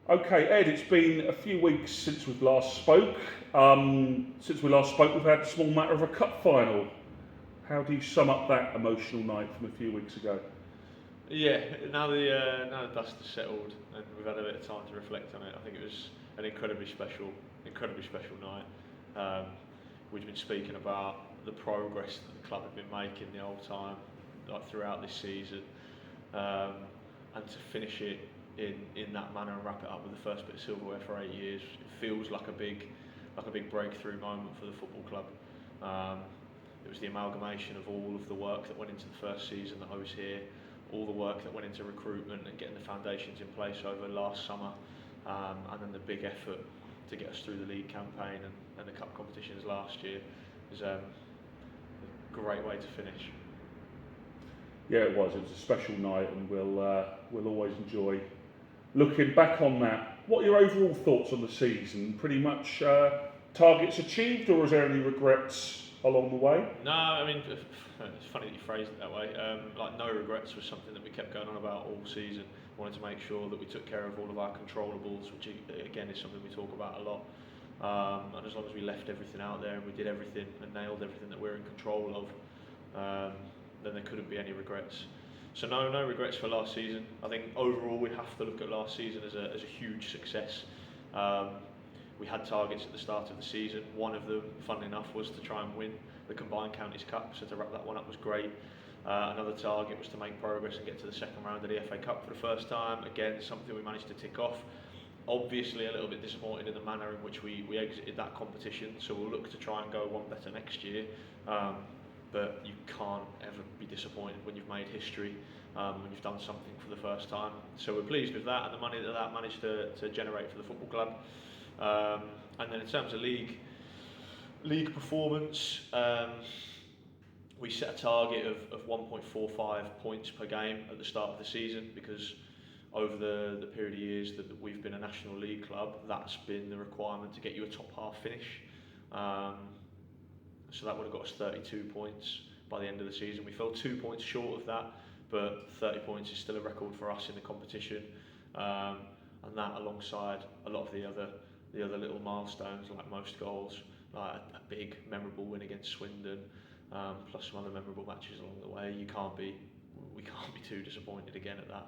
Okay, Ed, it's been a few weeks since we've last spoke. Since we last spoke, we've had a small matter of a cup final. How do you sum up that emotional night from a few weeks ago? Yeah, now the dust has settled and we've had a bit of time to reflect on it. I think it was an incredibly special night. Um, we've been speaking about the progress that the club have been making the whole time, like throughout this season, um, and to finish it in that manner and wrap it up with the first bit of silverware for 8 years, it feels like a big breakthrough moment for the football club. Um, it was the amalgamation of all of the work that went into the first season that I was here, all the work that went into recruitment and getting the foundations in place over last summer, and then the big effort to get us through the league campaign and the cup competitions last year was a great way to finish. Yeah, it was. It was a special night, and we'll always enjoy looking back on that. What are your overall thoughts on the season? Pretty much targets achieved, or is there any regrets along the way? No, I mean, it's funny that you phrased it that way. Like, no regrets was something that we kept going on about all season. Wanted to make sure that we took care of all of our controllables, which again is something we talk about a lot. And as long as we left everything out there and we did everything and nailed everything that we're in control of, then there couldn't be any regrets. So no regrets for last season. I think overall we have to look at last season as a huge success. Um, we had targets at the start of the season. One of them, funnily enough, was to try and win the Combined Counties Cup, so to wrap that one up was great. Another target was to make progress and get to the second round of the FA Cup for the first time. Again, something we managed to tick off. Obviously a little bit disappointed in the manner in which we exited that competition, so we'll look to try and go one better next year. But you can't ever be disappointed when you've made history, when you've done something for the first time. So we're pleased with that and the money that managed to generate for the football club. And then in terms of league performance, we set a target of 1.45 points per game at the start of the season, because over the period of years that we've been a National League club, that's been the requirement to get you a top half finish. So that would have got us 32 points by the end of the season. We fell 2 points short of that, but 30 points is still a record for us in the competition. And that, alongside a lot of the other little milestones, like most goals, like a big memorable win against Swindon, plus some other memorable matches along the way, we can't be too disappointed again at that.